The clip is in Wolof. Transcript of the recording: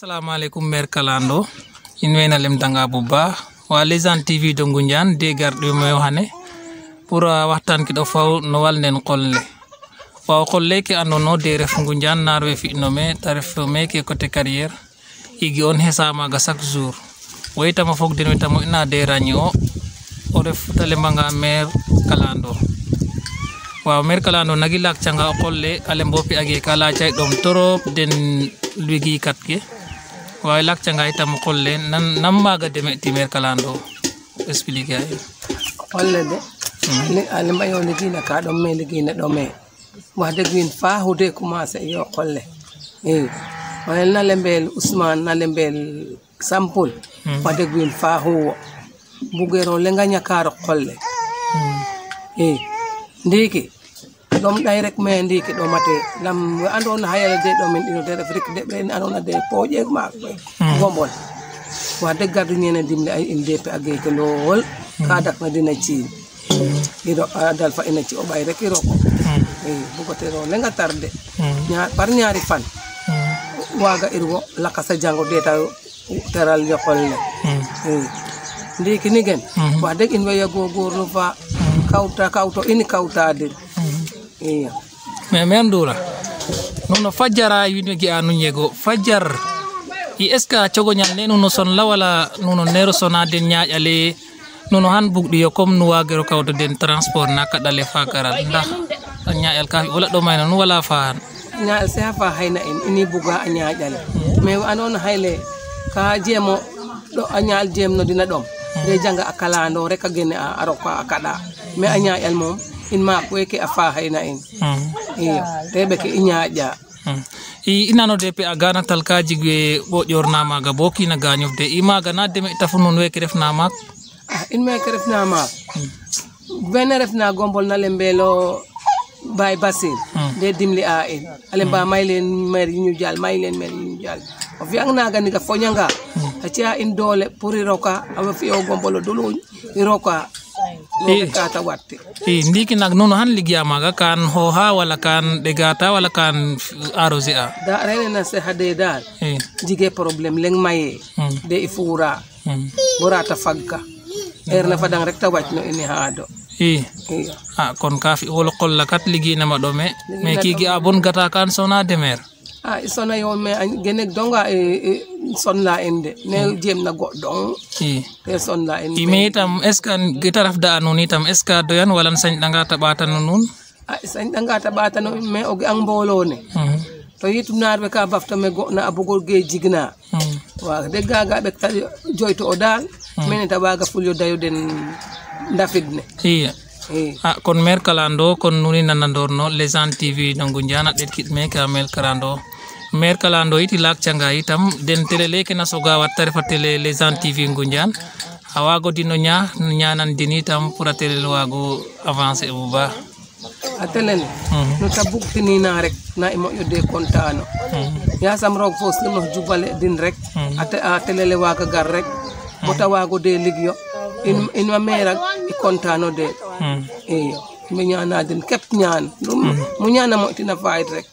Assalamualaikum Mère Kalando in wayna lem danga bu baax wa Légende TV de Ngoundiane de garde moy waxane pour waxtan ki do faw no wal nen qolle wa qolle ki andono de ref Ngoundiane nar we fi nomé taref meke côté carrière igi on hesama ga chaque jour way tama fok den tamo ina de ragno o ref tale manga Mère Kalando wa Mère Kalando nagi lak canga qolle ale mbopi age kala chay dom torop den luigi katke wa lak canga itam qolle nan namaga demeti Mère Kalando expliquer ay qolle de ni ale mayo ligi na ka dom me ligi na dom me wax deug win fa hude commencé yo qolle wala na lembel Ousmane na lembel Sampul wax deug win fa huwo bugero le nga ñakar qolle ndiki dom day rek me ndiki do mate lam andona hayala de do men ino de rek de ben andona de poje ma gombol wa de gardu ñene dimle ay ndep agay ko lol ka dak na dina ci dido dal fa ina ci o bay rek iro ko bu ko tero le nga tarde par ñaari fan waga irwo lakasa jango deta teral yokolle ndiki ni gen wa de in waya gogorno fa kawto ini kawtade iya mais mendura nono fajjara yino gi anu nyego fajjar i eska cogo nyal ne nono son la wala nono nero sona den nyaajale nono han bugdi yo comme no wagero kawto den transport nakadale fakara ndax nyaajal ka wala do mayna no wala fa nyaal se fa hayna ini buga nyaajale mais anon hayle ka jemo do nyaal jemno dina dom de janga akalando rek agene aroka akada me nyaajal mom in ma ko ke afa hayna in iyo tebe ke inyaaja inano depe agana talka jigwe bo jorna maga boki na ganyo de imaga na deme tafunon we ke refna mak in me ke refna mak ben refna gombol na lembelo bay basin de dimli a en ale ba maylen mer ñu jall maylen mer ñu jall o fi ang naga ni ga foñanga atia in dole pour roka awa fi o gombolo dulu roka kata watte ndiki nak nono han ligya maga kan hoha wala kan degata wala kan arrosé a da rene na se hade dal jige problème leng maye de ifura burata fagga na fadang rek ta wacc no ini haado kon kafi wol qolla kat ligi na madome me kigi abon gata kan sona demer sona yo me genek donga son la ende ne jem na godon son la ende imetam eskan gitaraf da anoni tam eska doyan wala sañ danga tabata non sañ danga tabata no me o ang bolo ne to yitu narbe ka bafta me go na abugol ge jigna wa de gaga be joyto o dal men tabaga fulyo dayo den ndafidne kon Mère Kalando kon nuni nanandorno Légende TV de Ngoundiane det kit me ka Mère Kalando Mère Kalando iti lak canga itam den tele leke na soga wattare fa tele Légende TV Ngoundiane awago dino ñanan dini tam pour tele wago avancer bu ba atelen no tabuk tini na rek na imo yo de kontano ya sam rog fos no jubale din rek atele le waga gar rek bota wago de ligyo in ma mera i kontano de mi ñana den kep ñaan mu ñana mo tina fayit rek